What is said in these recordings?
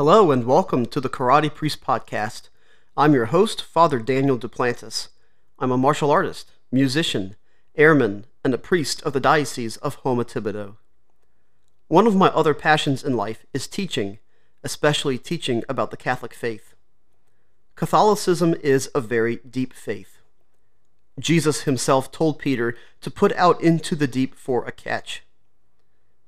Hello and welcome to the Karate Priest Podcast. I'm your host, Father Daniel Duplantis. I'm a martial artist, musician, airman, and a priest of the Diocese of Houma Thibodeau. One of my other passions in life is teaching, especially teaching about the Catholic faith. Catholicism is a very deep faith. Jesus himself told Peter to put out into the deep for a catch.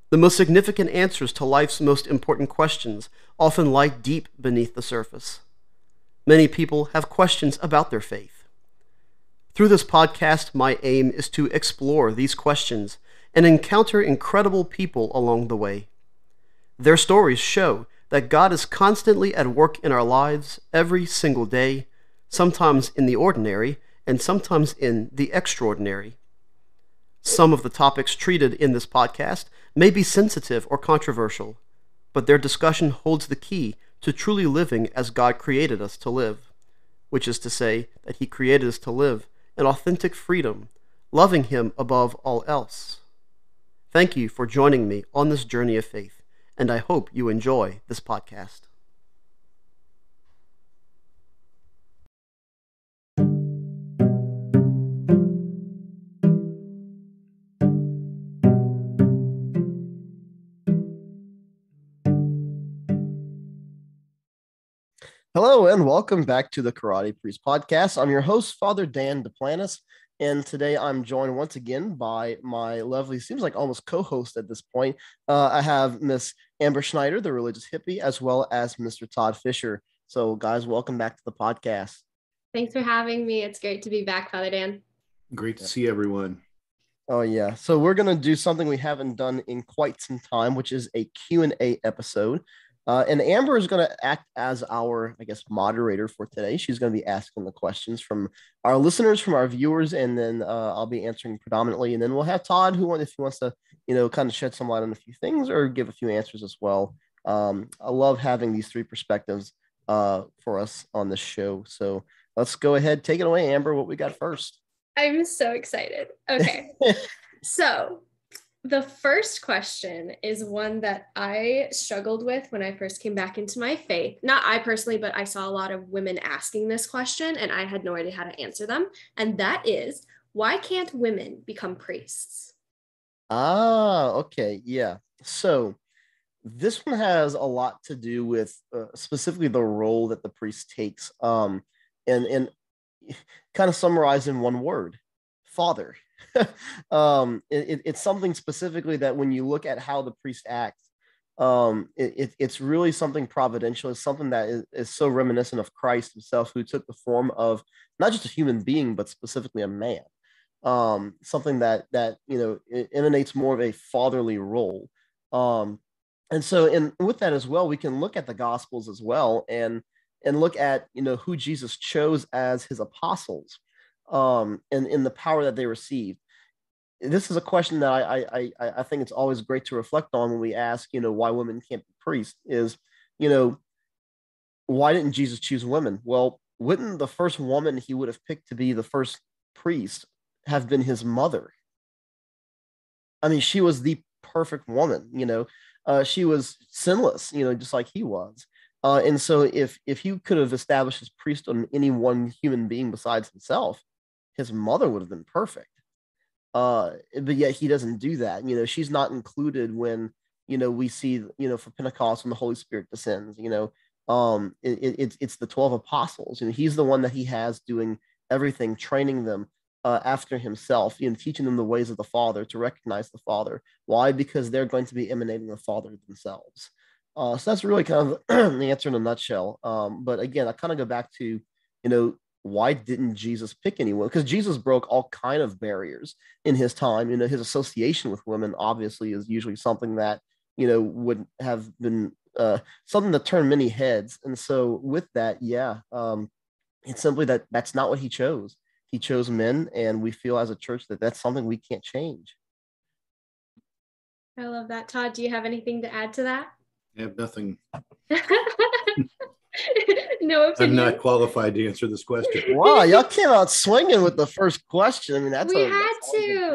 The most significant answers to life's most important questions often lie deep beneath the surface. Many people have questions about their faith. Through this podcast, my aim is to explore these questions and encounter incredible people along the way. Their stories show that God is constantly at work in our lives every single day, sometimes in the ordinary and sometimes in the extraordinary. Some of the topics treated in this podcast may be sensitive or controversial, but their discussion holds the key to truly living as God created us to live, which is to say that He created us to live in authentic freedom, loving Him above all else. Thank you for joining me on this journey of faith, and I hope you enjoy this podcast. Hello and welcome back to the Karate Priest Podcast. I'm your host, Father Dan Duplantis, and today I'm joined once again by my lovely, seems like almost co-host at this point. I have Miss Amber Schneider, the Religious Hippie, as well as Mr. Todd Fischer. So guys, welcome back to the podcast. Thanks for having me. It's great to be back, Father Dan. Great to see everyone. Oh yeah, so we're going to do something we haven't done in quite some time, which is a Q&A episode. And Amber is going to act as our, moderator for today. She's going to be asking the questions from our listeners, from our viewers, and then I'll be answering predominantly. And then we'll have Todd, if he wants to, kind of shed some light on a few things or give a few answers as well. I love having these three perspectives for us on this show. So let's go ahead. Take it away, Amber. What we got first? I'm so excited. Okay. So the first question is one that I struggled with when I first came back into my faith. Not I personally, but I saw a lot of women asking this question and I had no idea how to answer them. And that is, why can't women become priests? Okay. Yeah. So this one has a lot to do with specifically the role that the priest takes. And kind of summarized in one word, father. It's something specifically that when you look at how the priest acts, it's really something providential. It's something that is so reminiscent of Christ himself, who took the form of not just a human being, but specifically a man. Something that it emanates more of a fatherly role. And so with that as well, we can look at the Gospels as well and look at who Jesus chose as his apostles, and in the power that they received. This is a question that I think it's always great to reflect on when we ask, why women can't be priests is, why didn't Jesus choose women? Well, wouldn't the first woman he would have picked to be the first priest have been his mother? I mean, she was the perfect woman, she was sinless, just like he was. And so if he could have established his priest on any one human being besides himself, his mother would have been perfect. But yet he doesn't do that. She's not included when, we see, for Pentecost when the Holy Spirit descends, it's the 12 apostles. He's the one that he has doing everything, training them after himself, teaching them the ways of the Father, to recognize the Father. Why? Because they're going to be emanating the Father themselves. So that's really kind of the answer in a nutshell. But again, I kind of go back to, why didn't Jesus pick anyone? Because Jesus broke all kind of barriers in his time. His association with women obviously is usually something that, would have been something that turned many heads. And so with that, it's simply that's not what he chose. He chose men, and we feel as a church that that's something we can't change. I love that. Todd, do you have anything to add to that? I have nothing. No I'm opinion. not qualified to answer this question. Wow, y'all came out swinging with the first question. I mean,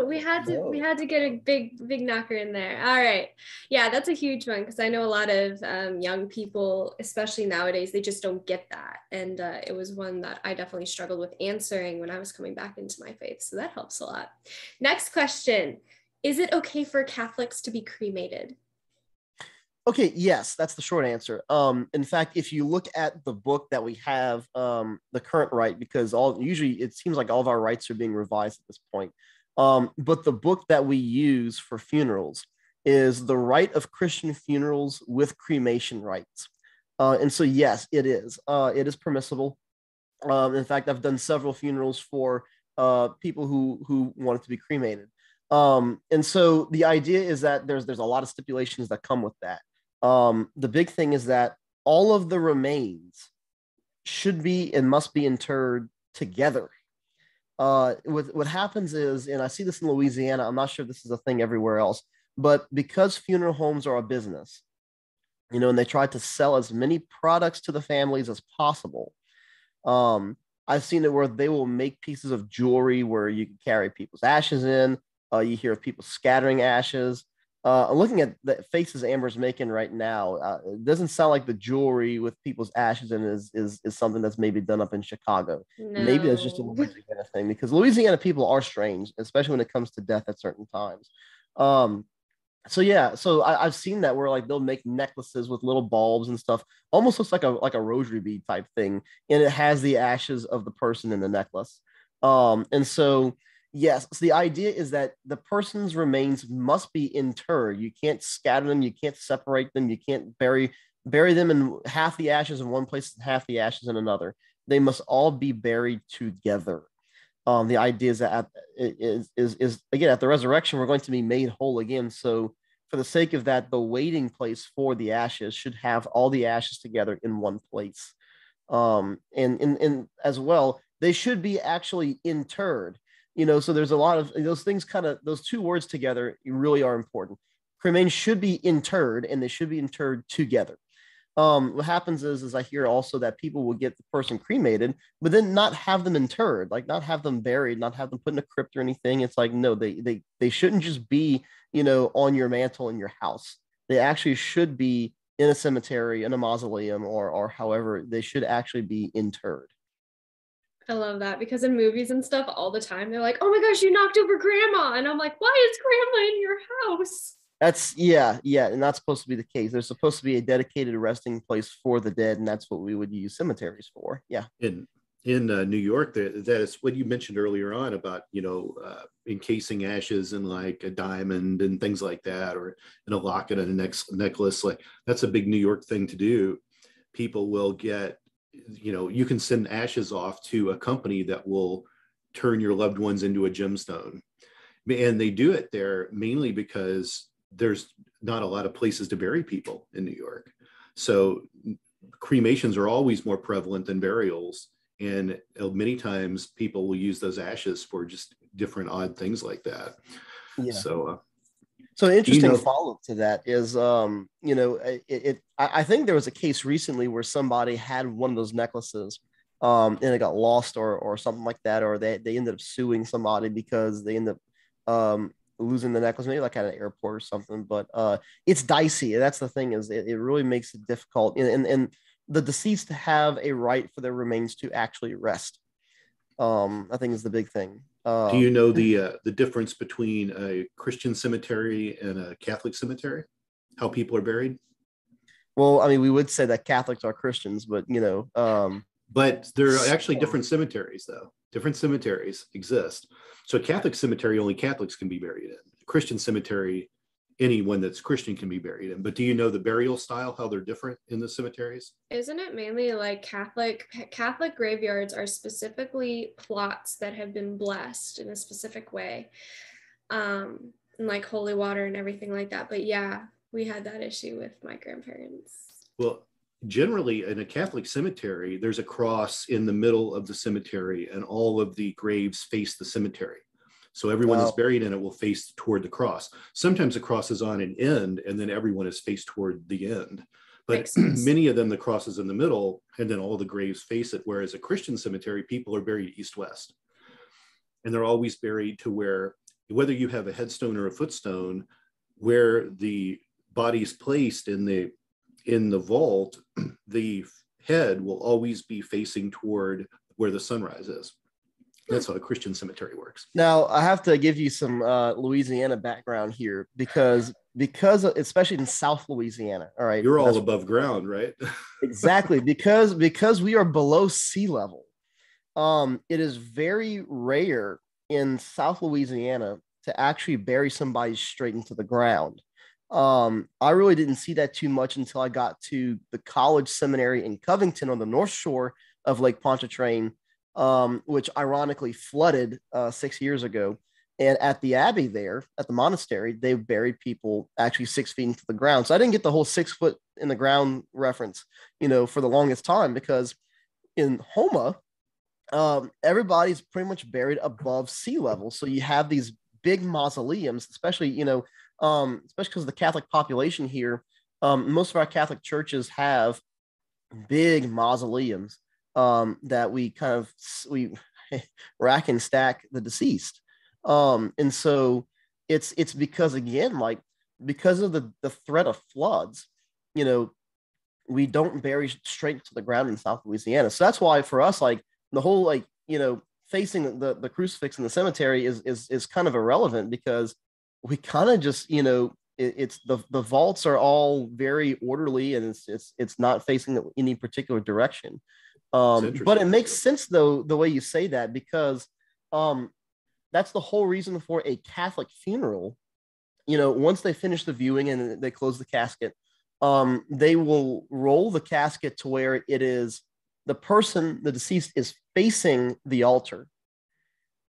We had to get a big knocker in there. All right. Yeah, that's a huge one because I know a lot of young people, especially nowadays, they just don't get that. And it was one that I definitely struggled with answering when I was coming back into my faith. So that helps a lot. Next question. Is it okay for Catholics to be cremated? Okay, yes, that's the short answer. In fact, if you look at the book that we have, the current rite, because usually it seems like all of our rites are being revised at this point. But the book that we use for funerals is the Rite of Christian Funerals with Cremation Rites. And so, yes, it is. It is permissible. In fact, I've done several funerals for people who wanted to be cremated. And so the idea is that there's a lot of stipulations that come with that. The big thing is that all of the remains should be and must be interred together. What happens is, and I see this in Louisiana, I'm not sure if this is a thing everywhere else, but because funeral homes are a business, and they try to sell as many products to the families as possible. I've seen it where they will make pieces of jewelry where you can carry people's ashes in. You hear of people scattering ashes. Looking at the faces Amber's making right now, it doesn't sound like the jewelry with people's ashes in is something that's maybe done up in Chicago. No. Maybe that's just a Louisiana thing, because Louisiana people are strange, especially when it comes to death at certain times. So I've seen that where like they'll make necklaces with little bulbs and stuff, almost looks like a rosary bead type thing, and it has the ashes of the person in the necklace. And so yes, so the idea is that the person's remains must be interred. You can't scatter them, you can't separate them, you can't bury them in half the ashes in one place and half the ashes in another. They must all be buried together. The idea is that again, at the resurrection, we're going to be made whole again. So for the sake of that, the waiting place for the ashes should have all the ashes together in one place. And as well, they should be actually interred. So there's a lot of those things, those two words together really are important. Cremains should be interred, and they should be interred together. What happens is I hear also that people will get the person cremated, but then not have them interred, like not have them buried, not have them put in a crypt or anything. It's like, no, they shouldn't just be, on your mantle in your house. They actually should be in a cemetery, in a mausoleum, or however, they should actually be interred. I love that, because in movies and stuff all the time, they're like, oh my gosh, you knocked over grandma. And I'm like, why is grandma in your house? That's and that's supposed to be the case. There's supposed to be a dedicated resting place for the dead, and that's what we would use cemeteries for. Yeah. In New York, that is what you mentioned earlier on about encasing ashes in like a diamond and things like that, or in a locket and a necklace. Like that's a big New York thing to do. People will get, you can send ashes off to a company that will turn your loved ones into a gemstone, and they do it there mainly because there's not a lot of places to bury people in New York. So cremations are always more prevalent than burials. And many times people will use those ashes for just different odd things like that. Yeah. So an interesting follow-up to that is, I think there was a case recently where somebody had one of those necklaces and it got lost or something like that, or they ended up suing somebody because they ended up losing the necklace, maybe like at an airport or something. But it's dicey. That's the thing, is it really makes it difficult. And the deceased have a right for their remains to actually rest. I think is the big thing. Do you know the difference between a Christian cemetery and a Catholic cemetery? How people are buried? Well, I mean, we would say that Catholics are Christians, but But there are actually different cemeteries, though. Different cemeteries exist. So a Catholic cemetery, only Catholics can be buried in. A Christian cemetery, anyone that's Christian can be buried in. But do you know the burial style, how they're different in the cemeteries? Isn't it mainly like Catholic graveyards are specifically plots that have been blessed in a specific way, and like holy water and everything like that. But yeah, we had that issue with my grandparents. Well, generally in a Catholic cemetery, there's a cross in the middle of the cemetery, and all of the graves face the cemetery. So everyone that's buried in it will face toward the cross. Sometimes the cross is on an end, and then everyone is faced toward the end. But many of them, the cross is in the middle, and then all the graves face it. Whereas a Christian cemetery, people are buried east-west. And they're always buried to where, whether you have a headstone or a footstone, where the body's placed in the vault, the head will always be facing toward where the sunrise is. That's how a Christian cemetery works. Now, I have to give you some Louisiana background here because especially in South Louisiana, all right, you're all above ground, right? Exactly, because we are below sea level. It is very rare in South Louisiana to actually bury somebody straight into the ground. I really didn't see that too much until I got to the college seminary in Covington on the North Shore of Lake Pontchartrain, which ironically flooded 6 years ago. And at the abbey there, at the monastery, they buried people actually 6 feet into the ground. So I didn't get the whole 6 foot in the ground reference, for the longest time, because in Houma, everybody's pretty much buried above sea level. So you have these big mausoleums, especially because of the Catholic population here. Most of our Catholic churches have big mausoleums that we rack and stack the deceased. And so it's because, again, because of the threat of floods, we don't bury straight into the ground in South Louisiana. So that's why for us, the whole facing the crucifix in the cemetery is kind of irrelevant, because we kind of just it's the vaults are all very orderly, and it's not facing any particular direction. But it makes sense though the way you say that, because that's the whole reason for a Catholic funeral. Once they finish the viewing and they close the casket, they will roll the casket to where it is the deceased is facing the altar.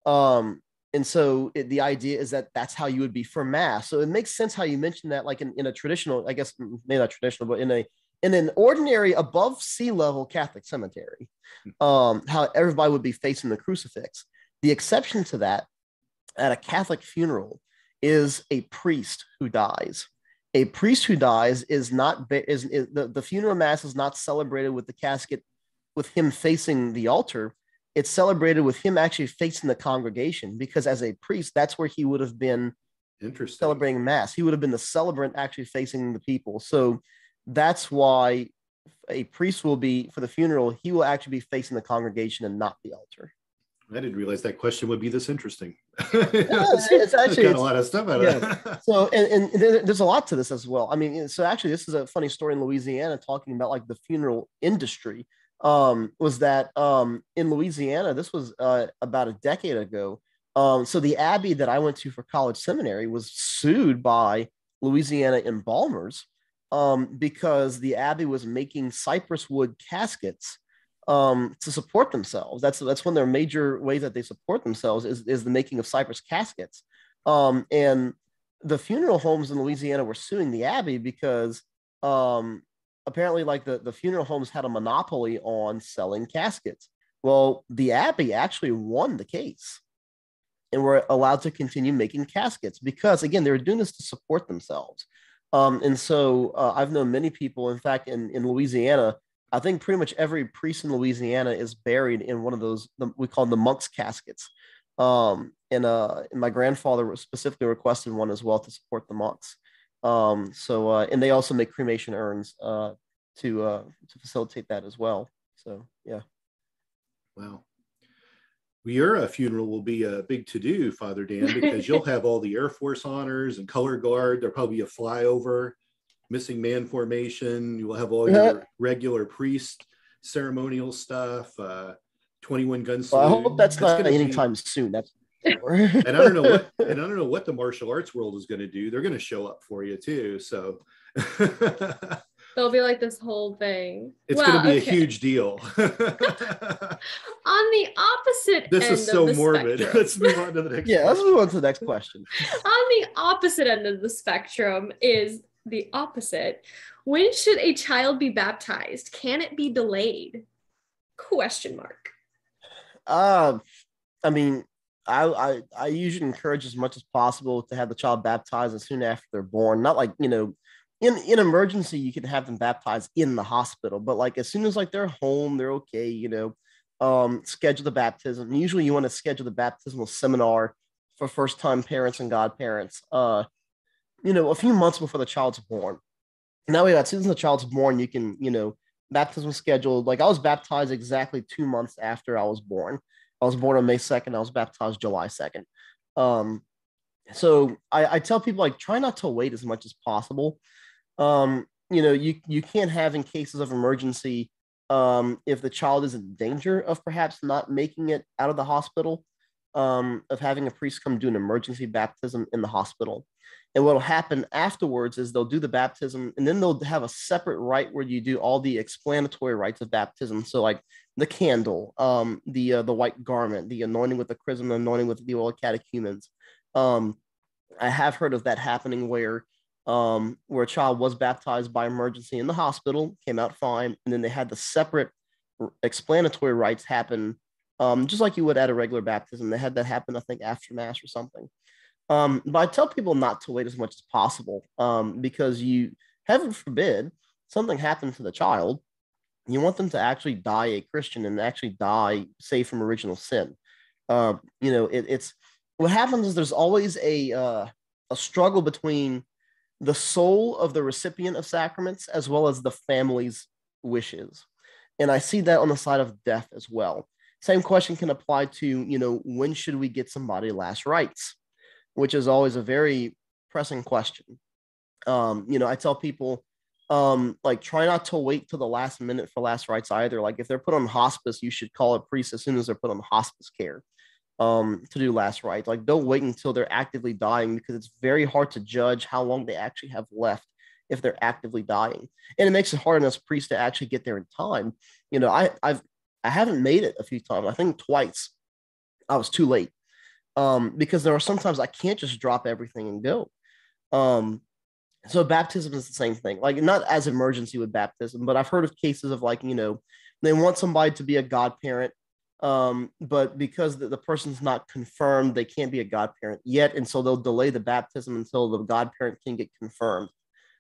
And so the idea is that that's how you would be for mass. So it makes sense how you mentioned that, in a traditional, I guess maybe not traditional, but in an ordinary above sea level Catholic cemetery, how everybody would be facing the crucifix. The exception to that at a Catholic funeral is a priest who dies. A priest who dies the funeral mass is not celebrated with the casket with him facing the altar. It's celebrated with him actually facing the congregation, because as a priest, that's where he would have been celebrating mass. He would have been the celebrant actually facing the people. So that's why a priest will be, for the funeral, he will actually be facing the congregation and not the altar. I didn't realize that question would be this interesting. It's actually got a lot of stuff out of it. So, and there's a lot to this as well. I mean, so actually, this is a funny story in Louisiana, talking about the funeral industry. Was that in Louisiana, this was about a decade ago. So the abbey that I went to for college seminary was sued by Louisiana embalmers because the abbey was making cypress wood caskets to support themselves. That's one of their major ways that they support themselves is the making of cypress caskets. And the funeral homes in Louisiana were suing the abbey because apparently the funeral homes had a monopoly on selling caskets. Well, the abbey actually won the case and were allowed to continue making caskets because, again, they were doing this to support themselves. And so I've known many people, in fact, in Louisiana, I think pretty much every priest in Louisiana is buried in one of those, we call them the monks' caskets. And my grandfather specifically requested one as well to support the monks. And they also make cremation urns to facilitate that as well. So, yeah. Wow. Well, your funeral will be a big to-do, Father Dan, because you'll have all the Air Force honors and color guard. There'll probably be a flyover, missing man formation. You will have all your regular priest ceremonial stuff, 21 gun salute. Well, I hope that's not anytime soon. That's and I don't know what the martial arts world is going to do. They're going to show up for you too. So there'll be this whole thing. It's going to be a huge deal. On the opposite this end is so of the morbid. spectrum. Let's move on to the next. Yeah, let's move on to the next question. On the opposite end of the spectrum is the opposite. When should a child be baptized? Can it be delayed? Question mark. I mean, I usually encourage as much as possible to have the child baptized as soon after they're born. Not in emergency, you can have them baptized in the hospital, but like as soon as like they're home, they're okay, schedule the baptism. Usually you want to schedule the baptismal seminar for first-time parents and godparents, a few months before the child's born. And that way, as soon as the child's born, you can, baptism scheduled. Like I was baptized exactly 2 months after I was born. I was born on May 2nd. I was baptized July 2nd. So I tell people like try not to wait as much as possible. You can't have in cases of emergency if the child is in danger of perhaps not making it out of the hospital, of having a priest come do an emergency baptism in the hospital. And what will happen afterwards is they'll do the baptism, and then they'll have a separate rite where you do all the explanatory rites of baptism. So like the candle, the white garment, the anointing with the chrism, the anointing with the oil of catechumens. I have heard of that happening where a child was baptized by emergency in the hospital, came out fine, and then they had the separate explanatory rites happen, just like you would at a regular baptism. They had that happen, I think, after Mass or something. But I tell people not to wait as much as possible, because heaven forbid, something happened to the child. You want them to actually die a Christian and actually die safe from original sin. It's what happens is there's always a struggle between the soul of the recipient of sacraments as well as the family's wishes. And I see that on the side of death as well. Same question can apply to, when should we get somebody last rites, which is always a very pressing question. I tell people, try not to wait till the last minute for last rites either. Like if they're put on hospice, you should call a priest as soon as they're put on hospice care, to do last rites. Like don't wait until they're actively dying, because it's very hard to judge how long they actually have left if they're actively dying. And it makes it hard on us priests to actually get there in time. I haven't made it a few times. I think twice I was too late, because there are sometimes I can't just drop everything and go. So baptism is the same thing, like not as emergency with baptism, but I've heard of cases of they want somebody to be a godparent, but because the person's not confirmed, they can't be a godparent yet. And so they'll delay the baptism until the godparent can get confirmed.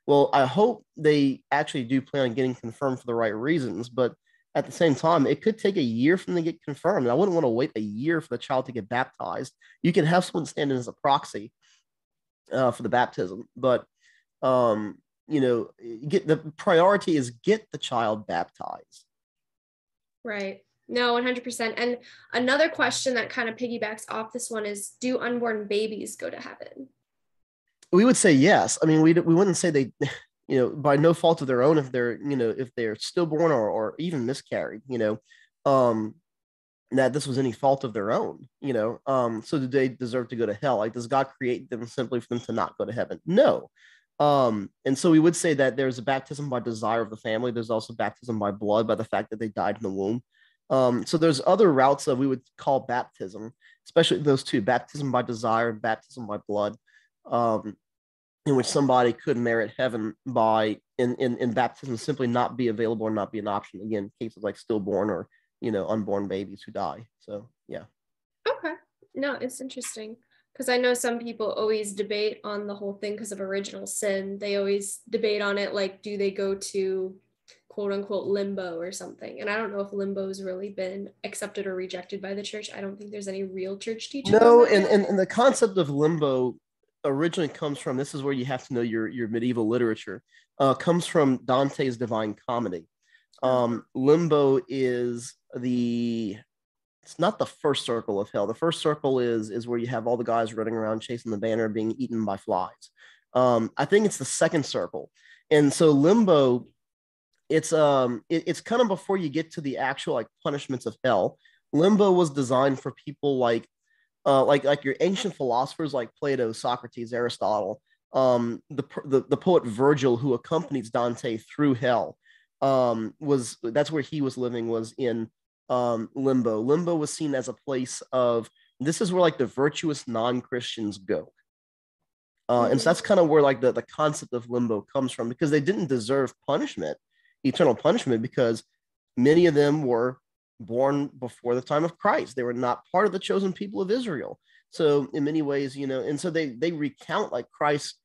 Well, I hope they actually do plan on getting confirmed for the right reasons, but at the same time, it could take a year for them to get confirmed. And I wouldn't want to wait a year for the child to get baptized. You can have someone stand in as a proxy for the baptism, but the priority is get the child baptized. Right. No, 100%. And another question that kind of piggybacks off this one is, do unborn babies go to heaven? We would say yes. I mean, we wouldn't say they, by no fault of their own, if they're stillborn or even miscarried, that this was any fault of their own, so do they deserve to go to hell? Like, does God create them simply for them to not go to heaven? No. And so we would say that there's a baptism by desire of the family. There's also baptism by blood, by the fact that they died in the womb. So there's other routes that we would call baptism, especially those two: baptism by desire and baptism by blood, in which somebody could merit heaven by in baptism simply not be available or not be an option. Again, cases like stillborn or unborn babies who die. So yeah. Okay. No, it's interesting, because I know some people always debate on the whole thing because of original sin. They always debate on it, like, do they go to quote unquote limbo or something? And I don't know if limbo has really been accepted or rejected by the church. I don't think there's any real church teaching. No, and the concept of limbo originally comes from, this is where you have to know your medieval literature, comes from Dante's Divine Comedy. Limbo is it's not the first circle of hell. The first circle is where you have all the guys running around chasing the banner being eaten by flies. I think it's the second circle. And so limbo, it's kind of before you get to the actual like punishments of hell. Limbo was designed for people like your ancient philosophers like Plato, Socrates, Aristotle, the poet Virgil, who accompanies Dante through hell. That's where he was living, was in limbo. Limbo was seen as a place of, this is where like the virtuous non-Christians go. And so that's kind of where like the concept of limbo comes from, because they didn't deserve punishment, eternal punishment, because many of them were born before the time of Christ. They were not part of the chosen people of Israel. So in many ways, and so they recount like Christ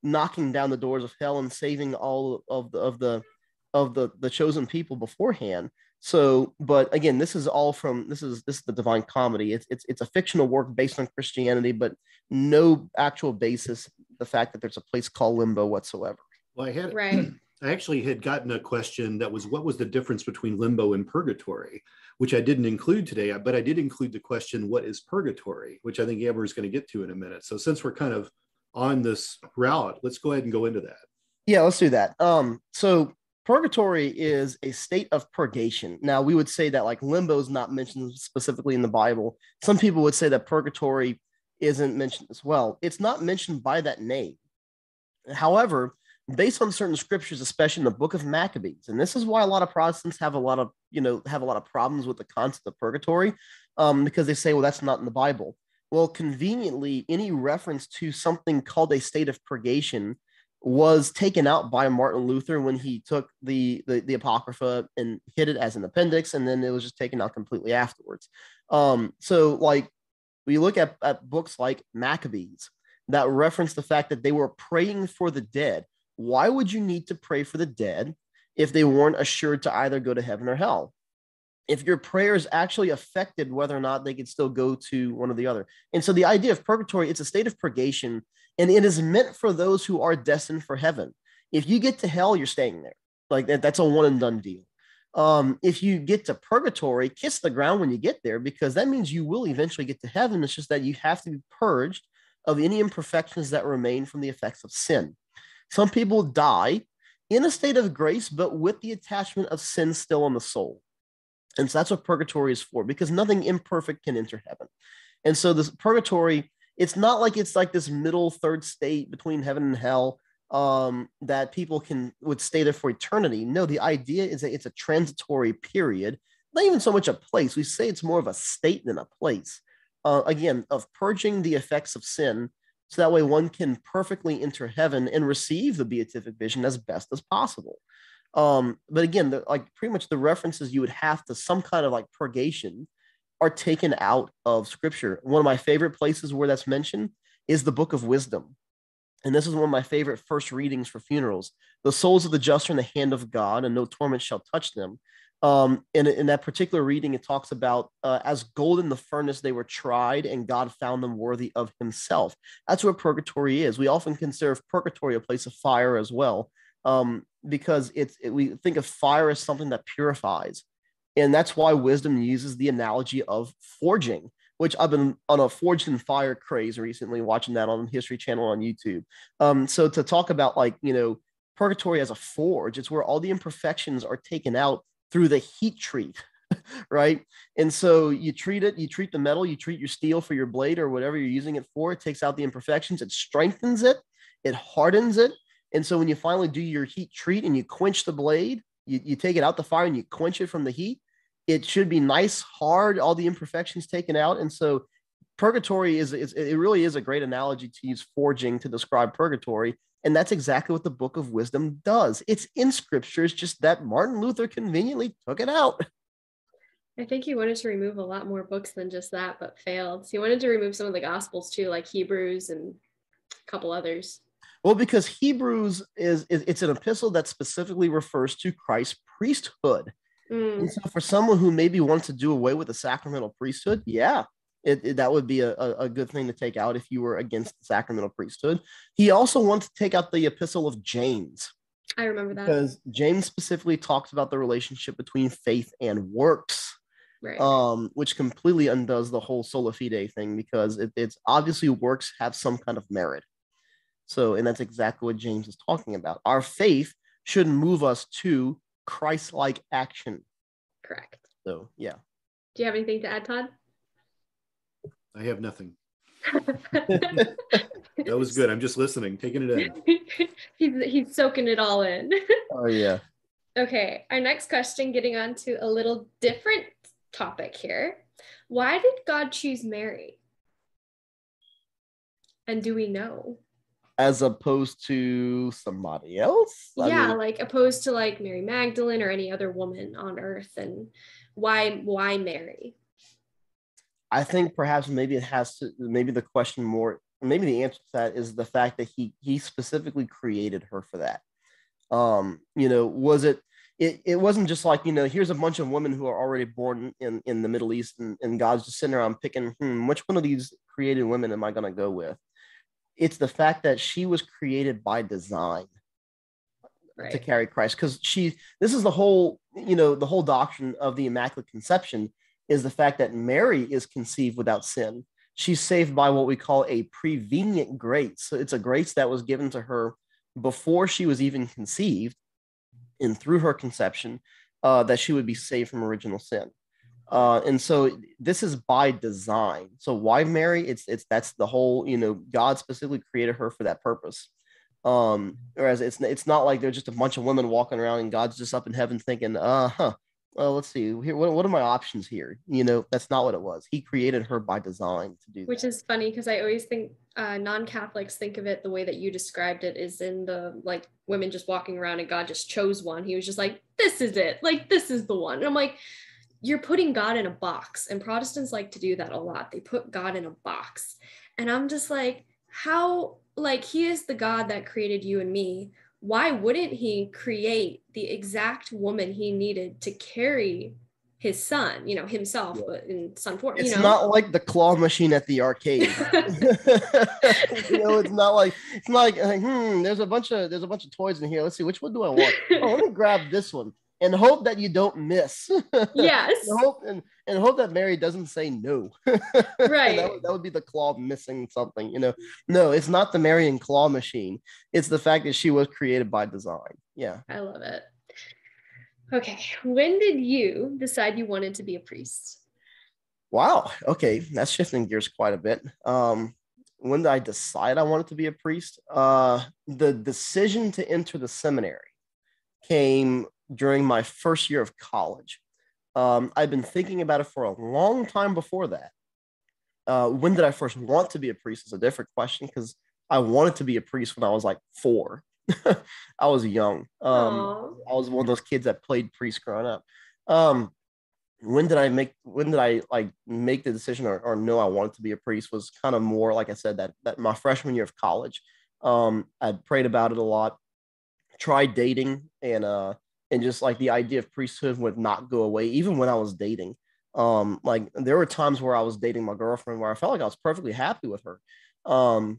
knocking down the doors of hell and saving all of the chosen people beforehand. So, but again, this is the Divine Comedy. It's a fictional work based on Christianity, but no actual basis the fact that there's a place called limbo whatsoever. Well, right. I actually had gotten a question that was, what was the difference between limbo and purgatory, which I didn't include today, but I did include the question, what is purgatory, which I think Amber is going to get to in a minute. So since we're kind of on this route, let's go ahead and go into that. Yeah, let's do that. So purgatory is a state of purgation. Now, we would say that like limbo is not mentioned specifically in the Bible. Some people would say that purgatory isn't mentioned as well. It's not mentioned by that name. However, based on certain scriptures, especially in the book of Maccabees, and this is why a lot of Protestants have a lot of problems with the concept of purgatory, because they say, well, that's not in the Bible. Well, conveniently, any reference to something called a state of purgation was taken out by Martin Luther when he took the Apocrypha and hid it as an appendix, and then it was just taken out completely afterwards. So like we look at books like Maccabees that reference the fact that they were praying for the dead. Why would you need to pray for the dead if they weren't assured to either go to heaven or hell? If your prayers actually affected whether or not they could still go to one or the other. And so the idea of purgatory, it's a state of purgation, and it is meant for those who are destined for heaven. If you get to hell, you're staying there. Like that's a one and done deal. If you get to purgatory, kiss the ground when you get there, because that means you will eventually get to heaven. It's just that you have to be purged of any imperfections that remain from the effects of sin. Some people die in a state of grace, but with the attachment of sin still on the soul. And so that's what purgatory is for, because nothing imperfect can enter heaven. And so this purgatory, it's not like it's like this middle third state between heaven and hell that people would stay there for eternity. No, the idea is that it's a transitory period, not even so much a place. We say it's more of a state than a place, again, of purging the effects of sin, so that way one can perfectly enter heaven and receive the beatific vision as best as possible. But again, pretty much the references you would have to some kind of like purgation are taken out of scripture. One of my favorite places where that's mentioned is the book of Wisdom. And this is one of my favorite first readings for funerals. The souls of the just are in the hand of God, and no torment shall touch them. In that particular reading, it talks about as gold in the furnace, they were tried, and God found them worthy of himself. That's what purgatory is. We often consider purgatory a place of fire as well, because we think of fire as something that purifies. And that's why Wisdom uses the analogy of forging, which I've been on a forged in fire craze recently, watching that on History Channel on YouTube. So to talk about purgatory as a forge, it's where all the imperfections are taken out through the heat treat, right? And so you treat the metal, you treat your steel for your blade or whatever you're using it for. It takes out the imperfections, it strengthens it, it hardens it. And so when you finally do your heat treat and you quench the blade, you take it out the fire and you quench it from the heat, it should be nice, hard, all the imperfections taken out. And so purgatory it really is a great analogy to use forging to describe purgatory. And that's exactly what the book of Wisdom does. It's in scripture. It's just that Martin Luther conveniently took it out. I think he wanted to remove a lot more books than just that, but failed. He wanted to remove some of the Gospels too, like Hebrews and a couple others. Well, because Hebrews it's an epistle that specifically refers to Christ's priesthood. And so for someone who maybe wants to do away with the sacramental priesthood, yeah, that would be a good thing to take out if you were against the sacramental priesthood. He also wants to take out the epistle of James. I remember that. Because James specifically talks about the relationship between faith and works, right. Which completely undoes the whole sola fide thing, because it's obviously works have some kind of merit. So, and that's exactly what James is talking about. Our faith should move us to Christ-like action. Correct. So, yeah. Do you have anything to add, Todd? I have nothing. That was good. I'm just listening, taking it in. He's soaking it all in. Oh, yeah. Okay, our next question, getting on to a little different topic here. Why did God choose Mary? And do we know? As opposed to somebody else? Opposed to like Mary Magdalene or any other woman on earth. And why Mary? I think perhaps maybe the question more maybe the answer to that is the fact that he specifically created her for that. Was it wasn't just like, here's a bunch of women who are already born in the Middle East, and God's just sitting around picking, which one of these created women am I going to go with? It's the fact that she was created by design to carry Christ, because this is the whole doctrine of the Immaculate Conception, is the fact that Mary is conceived without sin. She's saved by what we call a prevenient grace. So it's a grace that was given to her before she was even conceived, and through her conception, that she would be saved from original sin. And so this is by design. So why Mary? That's the whole, God specifically created her for that purpose. Whereas it's not like they're just a bunch of women walking around and God's just up in heaven thinking, well, let's see here. What are my options here? That's not what it was. He created her by design to do that. Which is funny, because I always think non-Catholics think of it the way that you described it, is in the, like, women just walking around and God just chose one. He was just like, this is it. Like, this is the one. And I'm like, you're putting God in a box. And Protestants like to do that a lot. They put God in a box. And I'm just like, how, like, he is the God that created you and me. Why wouldn't he create the exact woman he needed to carry his son, himself, but in son form? It's not like the claw machine at the arcade. It's not like there's a bunch of toys in here. Let's see, which one do I want? Oh, let me grab this one and hope that you don't miss. Yes. and hope that Mary doesn't say no. Right. that would be the claw missing something. No, it's not the Mary and claw machine. It's the fact that she was created by design. Yeah. I love it. Okay. When did you decide you wanted to be a priest? Wow. Okay. That's shifting gears quite a bit. When did I decide I wanted to be a priest? The decision to enter the seminary came during my first year of college. I've been thinking about it for a long time before that. When did I first want to be a priest is a different question, because I wanted to be a priest when I was like 4. I was young. I was one of those kids that played priest growing up. When did I make the decision or know I wanted to be a priest was kind of more, like I said, that my freshman year of college. I prayed about it a lot, tried dating, and just like the idea of priesthood would not go away, even when I was dating. Like there were times where I was dating my girlfriend where I felt like I was perfectly happy with her. And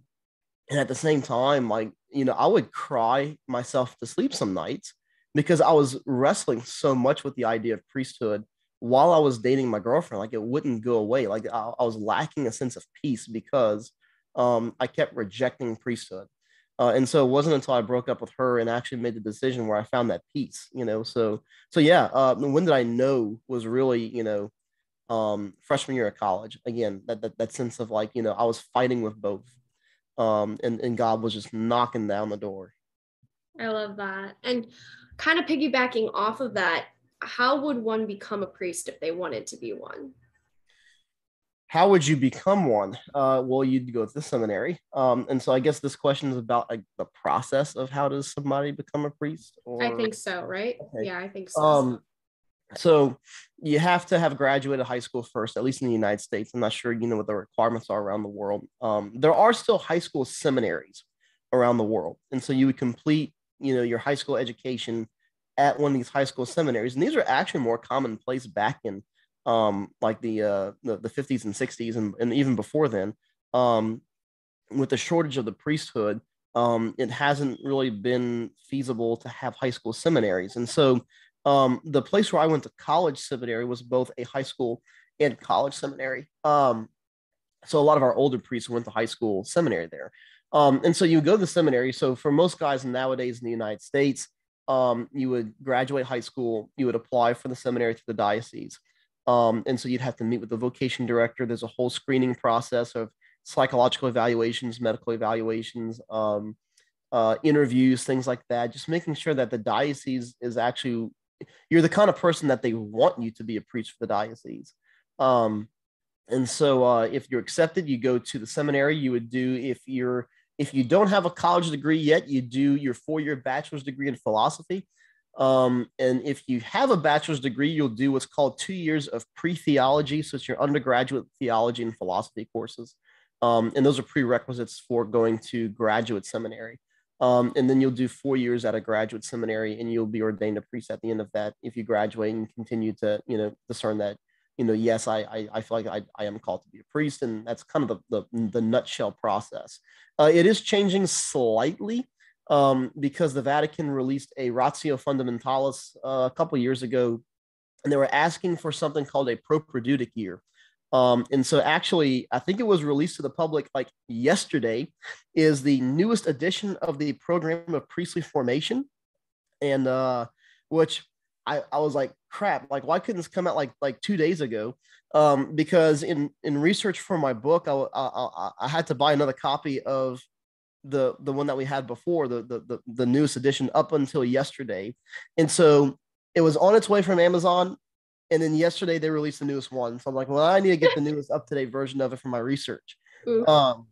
at the same time, like, I would cry myself to sleep some nights because I was wrestling so much with the idea of priesthood while I was dating my girlfriend. Like it wouldn't go away. Like I was lacking a sense of peace because I kept rejecting priesthood. And so it wasn't until I broke up with her and actually made the decision where I found that peace, So yeah, when did I know was really, freshman year of college. Again, that sense of like, I was fighting with both. And God was just knocking down the door. I love that. And kind of piggybacking off of that, how would one become a priest if they wanted to be one? How would you become one? Well, you'd go to the seminary. And so I guess this question is about like the process of how does somebody become a priest? Or... I think so, right? Okay. Yeah, I think so. So you have to have graduated high school first, at least in the United States. I'm not sure, what the requirements are around the world. There are still high school seminaries around the world. And so you would complete, your high school education at one of these high school seminaries. And these are actually more commonplace back in like the 50s and 60s and even before then. With the shortage of the priesthood, it hasn't really been feasible to have high school seminaries. And so the place where I went to college seminary was both a high school and college seminary. So a lot of our older priests went to high school seminary there. And so you go to the seminary. So for most guys nowadays in the United States, you would graduate high school, you would apply for the seminary through the diocese. And so you'd have to meet with the vocation director. There's a whole screening process of psychological evaluations, medical evaluations, interviews, things like that, just making sure that the diocese is actually, you're the kind of person that they want you to be a priest for the diocese. And so if you're accepted, you go to the seminary. You would do, if you don't have a college degree yet, you do your 4-year bachelor's degree in philosophy. And if you have a bachelor's degree, you'll do what's called 2 years of pre-theology. So it's your undergraduate theology and philosophy courses. And those are prerequisites for going to graduate seminary. And then you'll do 4 years at a graduate seminary, and you'll be ordained a priest at the end of that if you graduate and continue to, discern that, yes, I feel like I am called to be a priest. And that's kind of the nutshell process. It is changing slightly because the Vatican released a Ratio Fundamentalis a couple of years ago, and they were asking for something called a propaedeutic year. And so actually, I think it was released to the public like yesterday, is the newest edition of the program of priestly formation. And which I was like, crap, like why couldn't this come out like 2 days ago? Because in research for my book, I had to buy another copy of the one that we had before, the newest edition up until yesterday. And so it was on its way from Amazon. And then yesterday they released the newest one. So I'm like, well, I need to get the newest up-to-date version of it for my research. But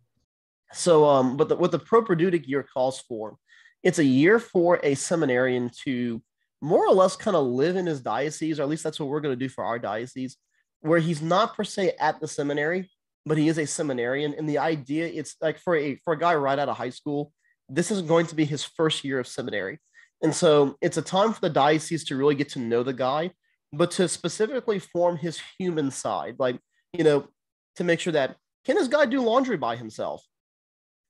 what the propaedeutic year calls for, it's a year for a seminarian to more or less kind of live in his diocese, or at least that's what we're going to do for our diocese, where he's not per se at the seminary, but he is a seminarian. And the idea, it's like for a guy right out of high school, this is going to be his first year of seminary. And so it's a time for the diocese to really get to know the guy, but to specifically form his human side, like, to make sure that, can this guy do laundry by himself?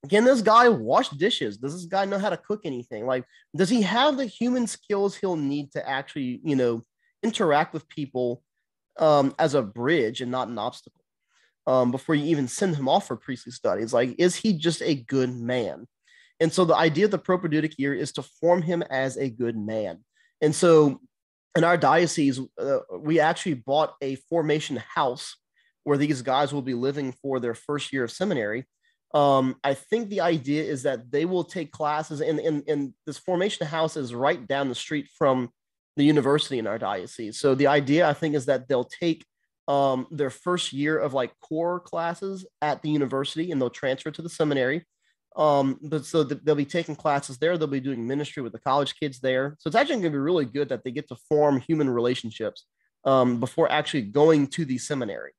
Can this guy wash dishes? Does this guy know how to cook anything? Like, does he have the human skills he'll need to actually, interact with people as a bridge and not an obstacle before you even send him off for priestly studies? Like, is he just a good man? And so the idea of the propaedeutic year is to form him as a good man. And so in our diocese, we actually bought a formation house where these guys will be living for their first year of seminary. I think the idea is that they will take classes, and this formation house is right down the street from the university in our diocese. So the idea, I think, is that they'll take their first year of like core classes at the university, and they'll transfer to the seminary. But so they'll be taking classes there. They'll be doing ministry with the college kids there. So it's actually going to be really good that they get to form human relationships before actually going to the seminary.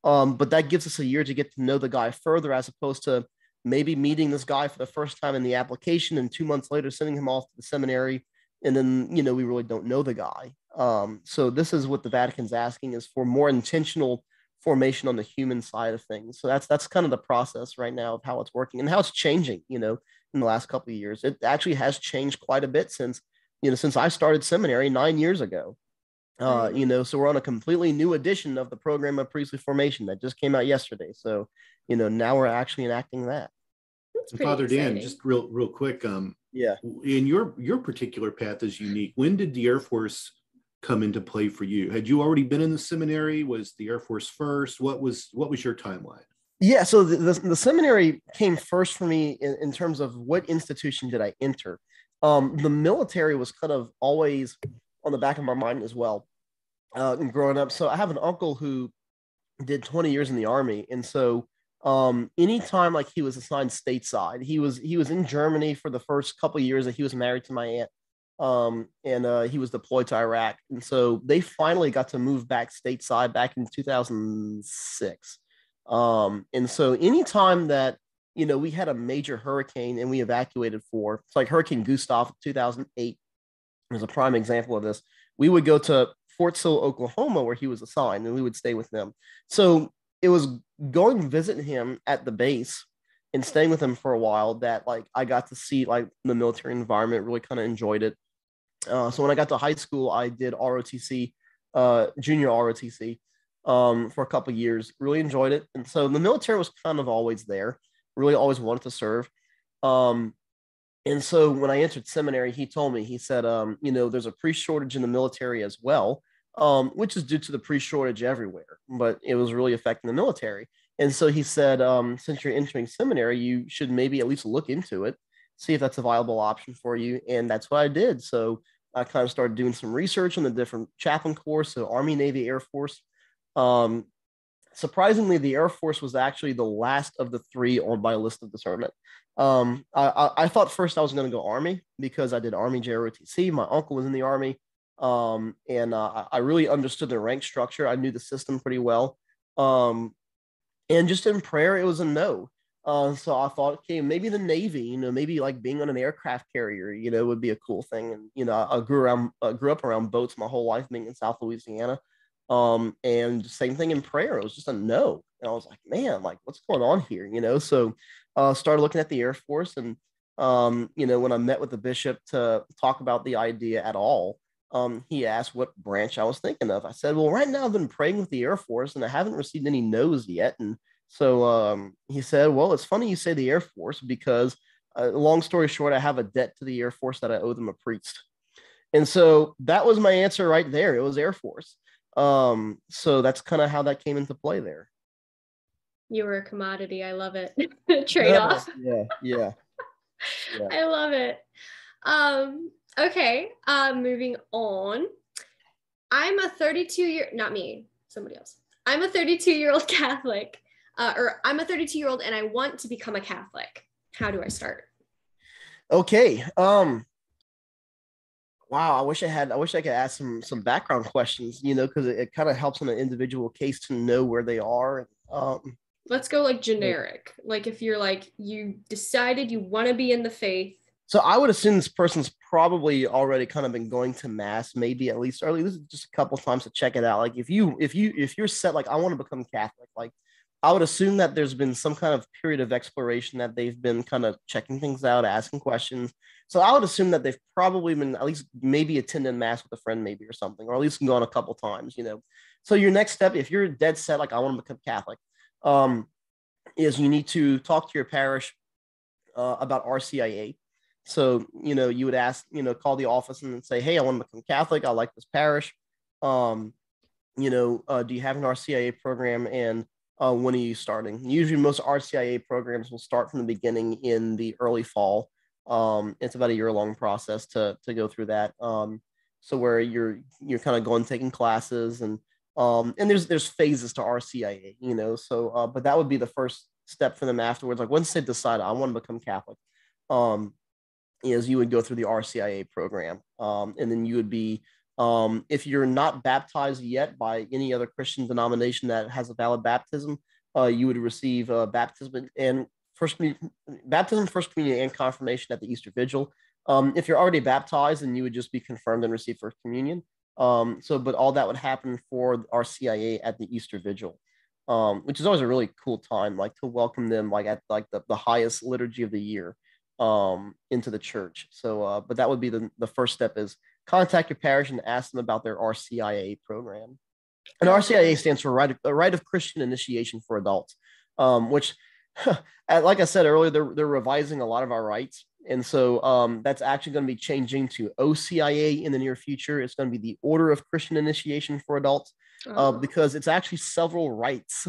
But that gives us a year to get to know the guy further, as opposed to maybe meeting this guy for the first time in the application and 2 months later sending him off to the seminary. And then, we really don't know the guy. So this is what the Vatican's asking, is for more intentional formation on the human side of things. So that's kind of the process right now of how it's working and how it's changing, in the last couple of years. It actually has changed quite a bit since I started seminary 9 years ago. So we're on a completely new edition of the program of priestly formation that just came out yesterday. So, now we're actually enacting that. Father exciting. Dan, just real quick. Yeah. In your particular path is unique. When did the Air Force come into play for you? Had you already been in the seminary? Was the Air Force first? What was your timeline? Yeah, so the seminary came first for me in terms of what institution did I enter. The military was kind of always on the back of my mind as well, growing up. So I have an uncle who did 20 years in the Army, and so anytime like he was assigned stateside, he was in Germany for the first couple of years that he was married to my aunt. And he was deployed to Iraq. And so they finally got to move back stateside back in 2006. And so anytime that, we had a major hurricane and we evacuated for, it's like Hurricane Gustav 2008 was a prime example of this. We would go to Fort Sill, Oklahoma, where he was assigned, and we would stay with them. So it was going to visit him at the base and staying with him for a while that like I got to see like the military environment, really kind of enjoyed it. So when I got to high school, I did ROTC, junior ROTC, for a couple of years. Really enjoyed it, and so the military was kind of always there. Really always wanted to serve. And so when I entered seminary, he told me, he said, there's a priest shortage in the military as well, which is due to the priest shortage everywhere, but it was really affecting the military. And so he said, since you're entering seminary, you should maybe at least look into it, see if that's a viable option for you. And that's what I did. So I kind of started doing some research on the different chaplain corps, so Army, Navy, Air Force. Surprisingly, the Air Force was actually the last of the three on my list of discernment. I thought first I was going to go Army because I did Army JROTC. My uncle was in the Army, and I really understood the rank structure. I knew the system pretty well. And just in prayer, it was a no. So I thought, okay, maybe the Navy, maybe like being on an aircraft carrier, would be a cool thing. And I grew up around boats my whole life, being in South Louisiana. And same thing in prayer, it was just a no. And I was like, man, like what's going on here? So started looking at the Air Force, and when I met with the bishop to talk about the idea at all, he asked what branch I was thinking of. I said, well, right now I've been praying with the Air Force and I haven't received any no's yet. And so he said, well, it's funny you say the Air Force because long story short, I have a debt to the Air Force that I owe them a priest. And so that was my answer right there. It was Air Force. So that's kind of how that came into play there. You were a commodity. I love it. Trade-off. Yeah. I love it. Okay. Moving on. I'm a 32-year-old Catholic, or I'm a 32-year-old and I want to become a Catholic. How do I start? Okay. Wow. I wish I could ask some background questions, because it kind of helps on an individual case to know where they are. Let's go like generic. Like if you're like, you decided you want to be in the faith. So I would assume this person's probably already kind of been going to mass, maybe at least just a couple times to check it out. Like if you're set, like I want to become Catholic, like I would assume that there's been some kind of period of exploration that they've been kind of checking things out, asking questions. So I would assume that they've probably been at least maybe attending mass with a friend, maybe, or something, or at least gone a couple times, So your next step, if you're dead set, like I want to become Catholic, is you need to talk to your parish about RCIA. So, you would ask, call the office and say, hey, I want to become Catholic. I like this parish. Do you have an RCIA program? And when are you starting? Usually most RCIA programs will start from the beginning in the early fall. It's about a year-long process to go through that. So where you're kind of going, taking classes, and there's phases to RCIA, so but that would be the first step for them afterwards. Like once they decide I want to become Catholic, is you would go through the RCIA program, and then you would be, if you're not baptized yet by any other Christian denomination that has a valid baptism, you would receive baptism, first communion, and confirmation at the Easter Vigil. If you're already baptized, then you would just be confirmed and receive first communion. But all that would happen for RCIA at the Easter Vigil, which is always a really cool time, like to welcome them like at like the highest liturgy of the year into the church. So, but that would be the first step, is contact your parish and ask them about their RCIA program. And RCIA stands for Rite of Christian Initiation for Adults, which, like I said earlier, they're revising a lot of our rites. And so that's actually going to be changing to OCIA in the near future. It's going to be the Order of Christian Initiation for Adults, because it's actually several rites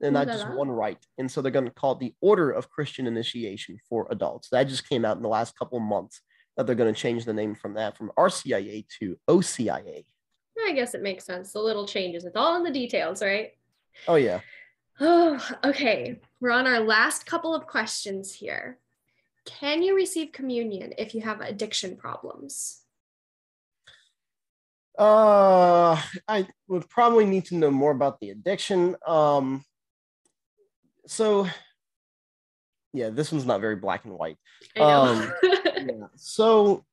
and not just one rite. And so they're going to call it the Order of Christian Initiation for Adults. That just came out in the last couple of months, that they're going to change the name from RCIA to OCIA. I guess it makes sense. The little changes. It's all in the details, right? Oh, yeah. Oh, okay. We're on our last couple of questions here. Can you receive communion if you have addiction problems? I would probably need to know more about the addiction. So yeah, this one's not very black and white. I know. Yeah. So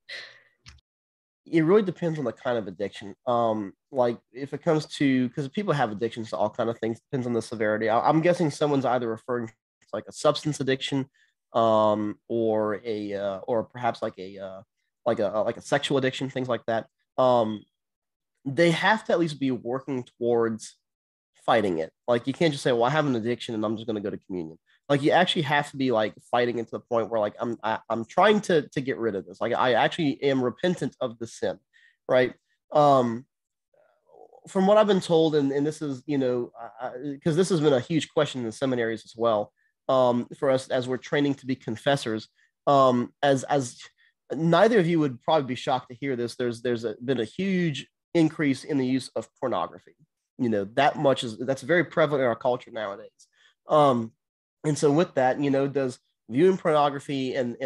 it really depends on the kind of addiction. Like if it comes to, because people have addictions to all kind of things, depends on the severity. I'm guessing someone's either referring to like a substance addiction, or perhaps like a sexual addiction, things like that. They have to at least be working towards fighting it. Like you can't just say, well, I have an addiction and I'm just going to go to communion. Like you actually have to be like fighting it to the point where like I'm trying to get rid of this. Like I actually am repentant of the sin, right? From what I've been told, and this is, because this has been a huge question in the seminaries as well, for us as we're training to be confessors, as neither of you would probably be shocked to hear this, there's been a huge increase in the use of pornography. That's very prevalent in our culture nowadays. And so with that, does viewing pornography and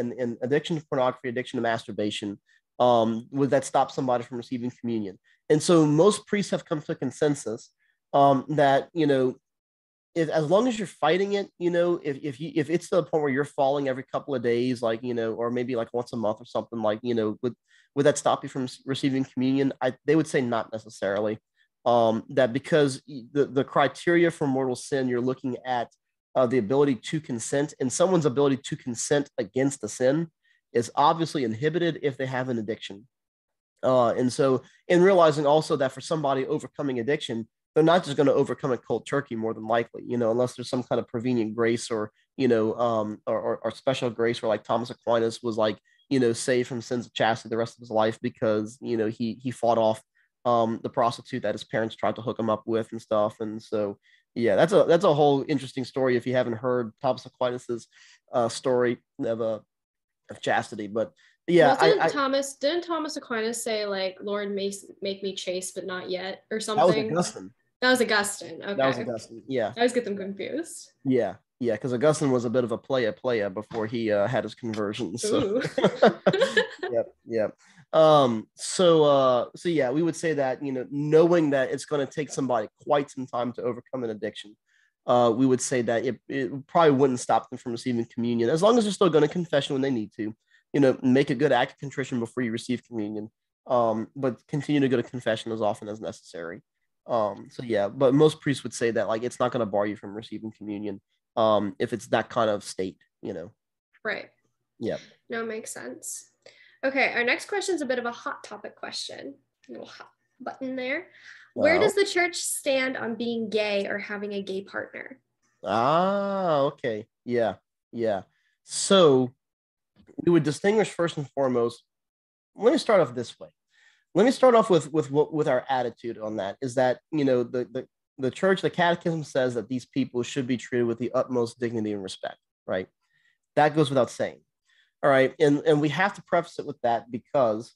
addiction to pornography, addiction to masturbation, would that stop somebody from receiving communion? And so most priests have come to a consensus that, as long as you're fighting it, if it's to the point where you're falling every couple of days, like, or maybe like once a month or something, like, would that stop you from receiving communion? They would say not necessarily. That because the criteria for mortal sin, you're looking at the ability to consent, and someone's ability to consent against the sin is obviously inhibited if they have an addiction. And so, in realizing also that for somebody overcoming addiction, they're not just going to overcome it cold turkey, more than likely, unless there's some kind of prevenient grace or, or special grace, where like Thomas Aquinas was like, saved from sins of chastity the rest of his life because, he fought off the prostitute that his parents tried to hook him up with and stuff. And so, yeah, that's a whole interesting story if you haven't heard Thomas Aquinas's story of chastity. But yeah, didn't Thomas Aquinas say like, Lord, make me chaste, but not yet, or something? That was Augustine. That was Augustine. Okay. That was Augustine. Yeah. I always get them confused. Yeah. Yeah. Because Augustine was a bit of a playa before he had his conversion. So. Yep. Yep. So yeah, we would say that, knowing that it's going to take somebody quite some time to overcome an addiction, we would say that it probably wouldn't stop them from receiving communion, as long as they're still going to confession when they need to, make a good act of contrition before you receive communion, but continue to go to confession as often as necessary. So yeah, but most priests would say that like it's not going to bar you from receiving communion if it's that kind of state, Right. Yeah. No, makes sense. Okay, our next question is a bit of a hot topic question. A little hot button there. Where does the church stand on being gay or having a gay partner? Okay. Yeah. Yeah. So we would distinguish first and foremost. Let me start off this way. Let me start off with our attitude on that. Is that, the church, the catechism says that these people should be treated with the utmost dignity and respect, right? That goes without saying. All right. And we have to preface it with that because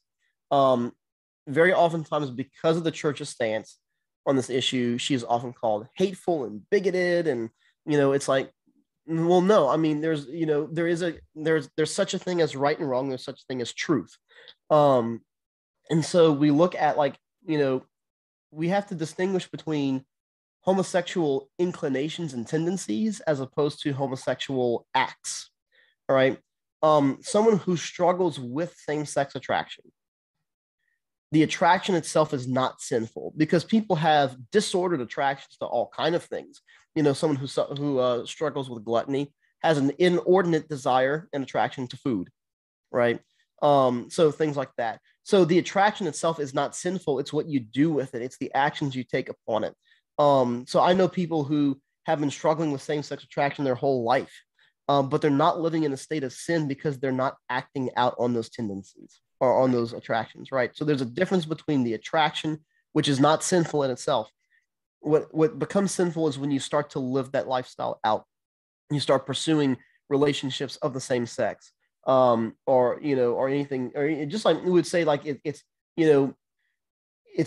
very oftentimes, because of the church's stance on this issue, she is often called hateful and bigoted. And, it's like, well, no, I mean, there's such a thing as right and wrong. There's such a thing as truth. And so we look at like, we have to distinguish between homosexual inclinations and tendencies as opposed to homosexual acts. All right. Someone who struggles with same-sex attraction, the attraction itself is not sinful because people have disordered attractions to all kinds of things. Someone who struggles with gluttony has an inordinate desire and attraction to food, right? So things like that. So the attraction itself is not sinful. It's what you do with it. It's the actions you take upon it. So I know people who have been struggling with same-sex attraction their whole life, but they're not living in a state of sin because they're not acting out on those tendencies or on those attractions, right? So there's a difference between the attraction, which is not sinful in itself. What becomes sinful is when you start to live that lifestyle out. You start pursuing relationships of the same sex, or anything, or just like we would say, like it's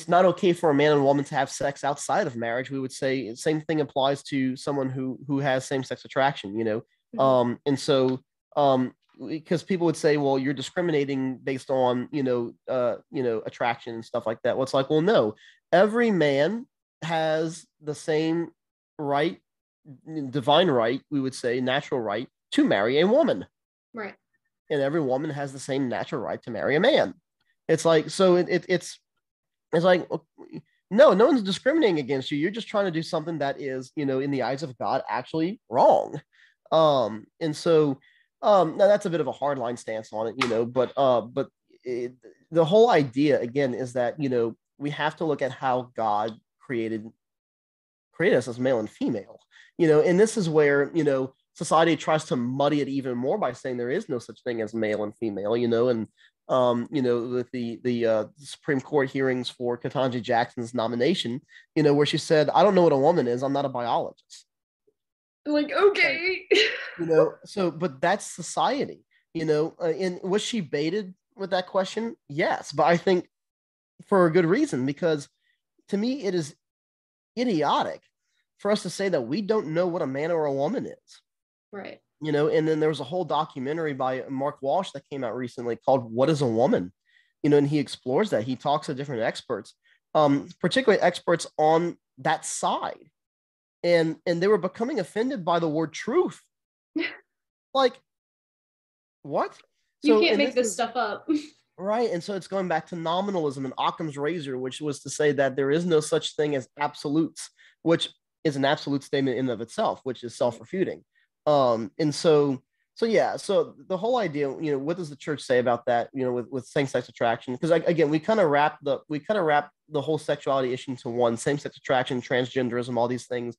not okay for a man and woman to have sex outside of marriage. We would say the same thing applies to someone who has same-sex attraction, Mm-hmm. And so because people would say, well, you're discriminating based on attraction and stuff like that. Well, it's like, well, no, every man has the same right, divine right, we would say, natural right to marry a woman, right? And every woman has the same natural right to marry a man. It's like, so it's like, no one's discriminating against you. You're just trying to do something that is, in the eyes of God, actually wrong. And so now that's a bit of a hardline stance on it, but the whole idea again is that, we have to look at how God created us as male and female, and this is where, society tries to muddy it even more by saying there is no such thing as male and female, and with the Supreme Court hearings for Ketanji Jackson's nomination, where she said, I don't know what a woman is. I'm not a biologist. Like, okay. So, but that's society, and was she baited with that question? Yes. But I think for a good reason, because to me, it is idiotic for us to say that we don't know what a man or a woman is. Right. And then there was a whole documentary by Mark Walsh that came out recently called What is a Woman? And he explores that. He talks to different experts, particularly experts on that side. and they were becoming offended by the word truth. Like, what? You can't make this stuff up. Right. And so it's going back to nominalism and Occam's razor, which was to say that there is no such thing as absolutes, which is an absolute statement in and of itself, which is self-refuting. And so yeah, so the whole idea, what does the church say about that, with same-sex attraction? Because again, we kind of wrap the whole sexuality issue into one: same-sex attraction, transgenderism, all these things.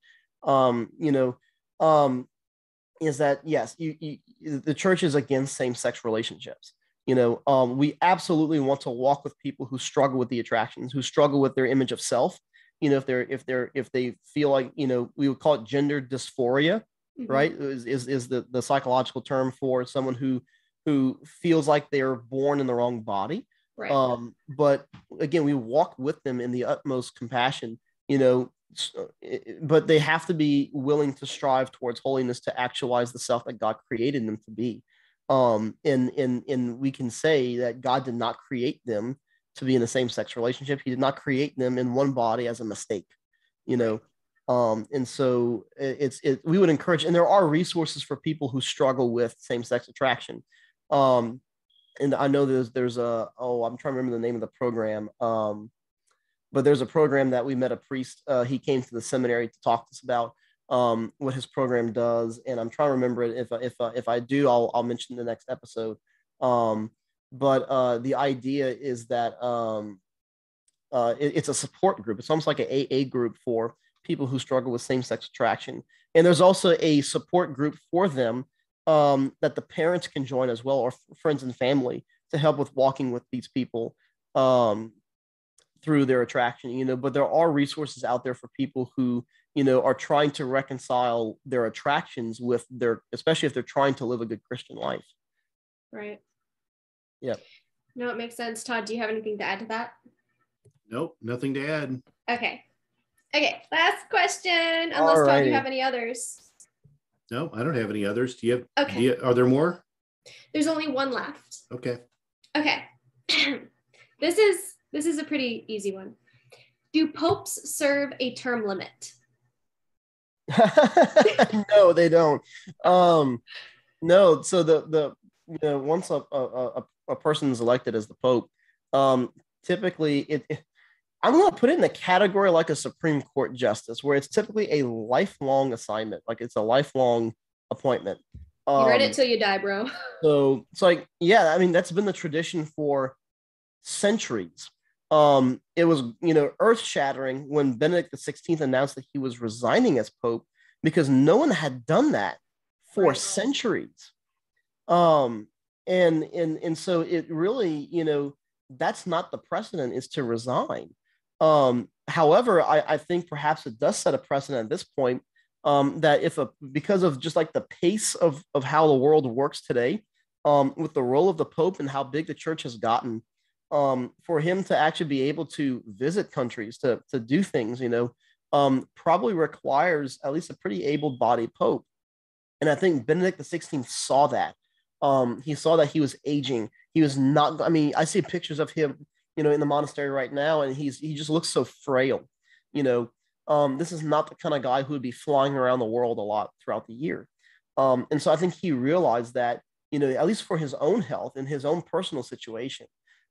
Is that, yes, the church is against same-sex relationships. We absolutely want to walk with people who struggle with the attractions, who struggle with their image of self. If they feel like, we would call it gender dysphoria, mm-hmm. right? Is the psychological term for someone who feels like they're born in the wrong body. Right. But again, we walk with them in the utmost compassion, but they have to be willing to strive towards holiness to actualize the self that God created them to be. And we can say that God did not create them to be in the same-sex relationship. He did not create them in one body as a mistake, and so we would encourage, and there are resources for people who struggle with same-sex attraction. And I know there's I'm trying to remember the name of the program. But there's a program that we met a priest. He came to the seminary to talk to us about what his program does, and I'm trying to remember it. If I do, I'll mention the next episode. But the idea is that it's a support group. It's almost like an AA group for people who struggle with same-sex attraction, and there's also a support group for them that the parents can join as well, or friends and family, to help with walking with these people through their attraction. But there are resources out there for people who are trying to reconcile their attractions with especially if they're trying to live a good Christian life. Right. Yeah. No, it makes sense. Todd, do you have anything to add to that? Nope, nothing to add. Okay, last question, unless Todd, you have any others. No, I don't have any others. Do you have? Okay. Are there more? There's only one left. Okay. This is a pretty easy one. Do popes serve a term limit? No, they don't. No. So the once a person is elected as the pope, typically I'm going to put it in the category like a Supreme Court justice, where it's typically a lifelong assignment, like it's a lifelong appointment. You read it till you die, bro. So it's like, yeah, I mean, that's been the tradition for centuries. It was, earth-shattering when Benedict XVI announced that he was resigning as Pope, because no one had done that for centuries. And so it really, that's not the precedent, is to resign. However, I think perhaps it does set a precedent at this point, that because of just like the pace of how the world works today, with the role of the Pope and how big the church has gotten, for him to actually be able to visit countries, to do things, probably requires at least a pretty able-bodied Pope. And I think Benedict XVI saw that. He saw that he was aging. He was not, I see pictures of him, in the monastery right now, and he just looks so frail. This is not the kind of guy who would be flying around the world a lot throughout the year. And so I think he realized that, at least for his own health and his own personal situation,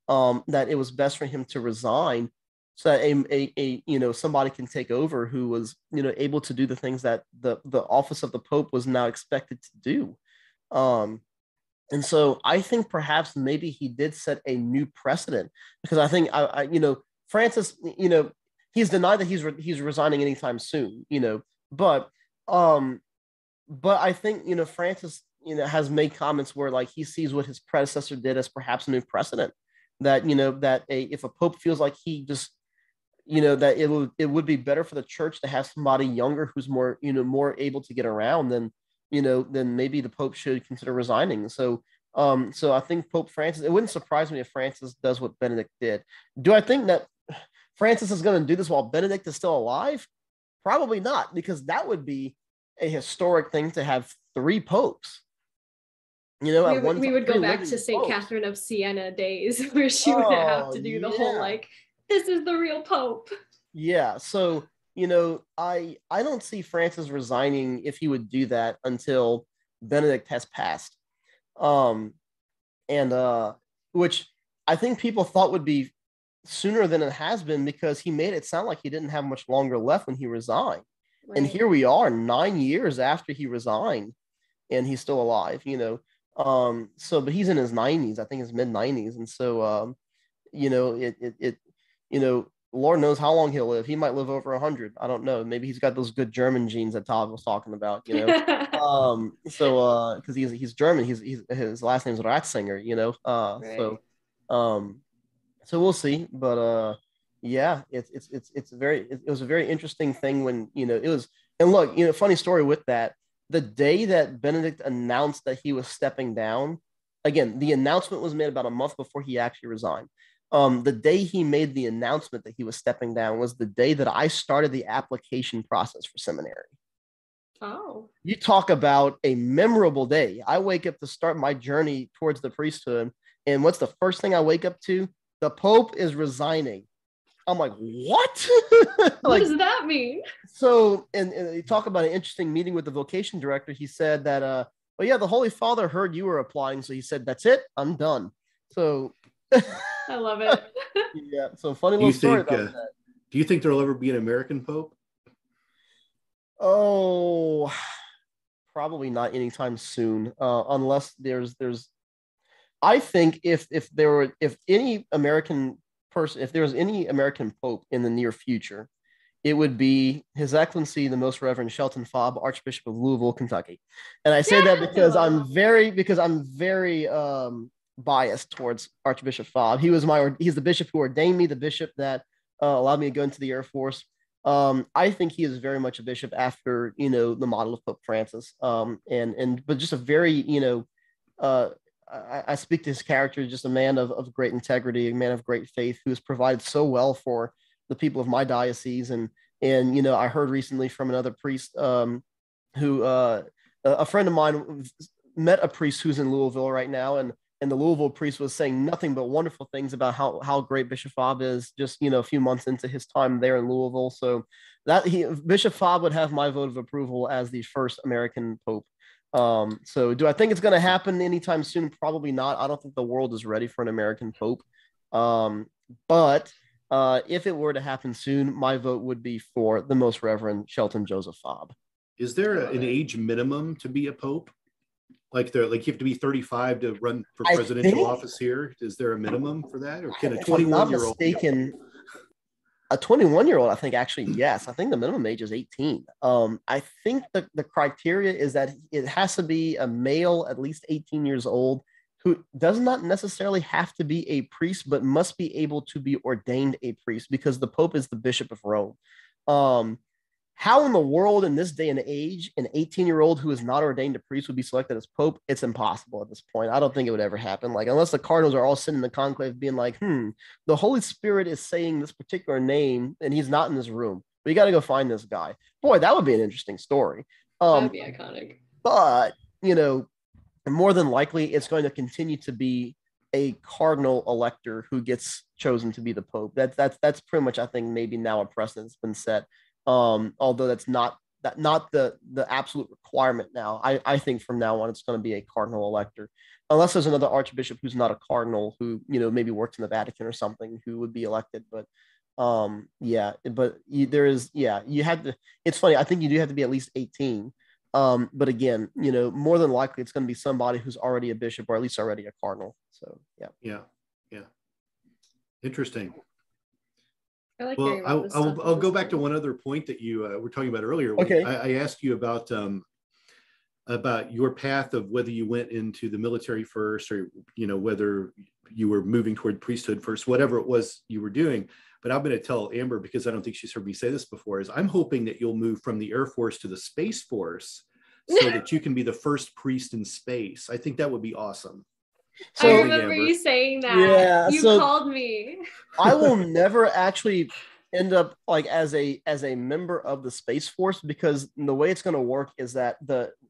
that it was best for him to resign, so that somebody can take over who was, able to do the things that the office of the Pope was now expected to do. And so I think perhaps maybe he did set a new precedent, because I think Francis, he's denied that he's resigning anytime soon, but I think, Francis, has made comments where, like, he sees what his predecessor did as perhaps a new precedent, that, if a Pope feels like he just, that it would be better for the church to have somebody younger who's more, more able to get around, then maybe the Pope should consider resigning. So I think Pope Francis, it wouldn't surprise me if Francis does what Benedict did. Do I think that Francis is going to do this while Benedict is still alive? Probably not, because that would be a historic thing to have 3 popes. We would go back to St. Catherine of Siena days, where she would have to do the whole, like, this is the real Pope. Yeah. So I don't see Francis resigning if he would do that until Benedict has passed. Um, and which I think people thought would be sooner than it has been, because he made it sound like he didn't have much longer left when he resigned. Right. And here we are 9 years after he resigned, and he's still alive, but he's in his 90s, I think his mid 90s. And so, Lord knows how long he'll live. He might live over 100. I don't know. Maybe he's got those good German genes that Todd was talking about, because he's German. He's his last name's Ratzinger, right. So we'll see. But it was a very interesting thing when, it was. And look, funny story with that. The day that Benedict announced that he was stepping down, again, the announcement was made about a month before he actually resigned. The day he made the announcement that he was stepping down was the day that I started the application process for seminary. Oh. You talk about a memorable day. I wake up to start my journey towards the priesthood, and what's the first thing I wake up to? The Pope is resigning. I'm like, what? What does that mean? So, and you talk about an interesting meeting with the vocation director. He said that, the Holy Father heard you were applying, so he said, that's it, I'm done. So I love it. Yeah, so funny little story about that. Do you think there'll ever be an American Pope? Oh, probably not anytime soon, unless there's. I think if there was any American Pope in the near future, it would be His Excellency the Most Reverend Shelton Fabre, Archbishop of Louisville, Kentucky. And I say that because I'm very biased towards Archbishop Fabre. He's the bishop who ordained me, the bishop that allowed me to go into the Air Force. I think he is very much a bishop after the model of Pope Francis. But just a very I speak to his character, just a man of great integrity, a man of great faith, who has provided so well for the people of my diocese. And I heard recently from another priest who a friend of mine met a priest who's in Louisville right now, and the Louisville priest was saying nothing but wonderful things about how great Bishop Fabre is, just a few months into his time there in Louisville. So Bishop Fabre would have my vote of approval as the first American Pope. So do I think it's going to happen anytime soon? Probably not. I don't think the world is ready for an American Pope. But if it were to happen soon, my vote would be for the Most Reverend Shelton Joseph Fabre. Is there an age minimum to be a Pope? Like you have to be 35 to run for presidential office here? Is there a minimum for that? Or can a 21-year-old? A 21-year-old, I think actually, yes. I think the minimum age is 18. I think the criteria is that it has to be a male, at least 18 years old, who does not necessarily have to be a priest, but must be able to be ordained a priest, because the Pope is the Bishop of Rome. How in the world in this day and age, an 18-year-old who is not ordained a priest would be selected as Pope? It's impossible at this point. I don't think it would ever happen. Like, unless the cardinals are all sitting in the conclave being like, the Holy Spirit is saying this particular name and he's not in this room. We got to go find this guy. Boy, that would be an interesting story. That would be iconic. But, more than likely, it's going to continue to be a cardinal elector who gets chosen to be the Pope. That's pretty much, I think, maybe now a precedent's been set. Although that's not the absolute requirement now. I think from now on it's going to be a cardinal elector, unless there's another archbishop who's not a cardinal who maybe works in the Vatican or something who would be elected. But you have to. It's funny. I think you do have to be at least 18. But again, more than likely it's going to be somebody who's already a bishop or at least already a cardinal. So yeah. Interesting. Well, I'll go back to one other point that you were talking about earlier. Okay. I asked you about your path of whether you went into the military first, or whether you were moving toward priesthood first, whatever it was you were doing. But I'm going to tell Amber, because I don't think she's heard me say this before, is I'm hoping that you'll move from the Air Force to the Space Force so that you can be the first priest in space. I think that would be awesome. So, I remember you saying that. Yeah, you called me. I will never actually end up like as a member of the Space Force, because the way it's going to work is that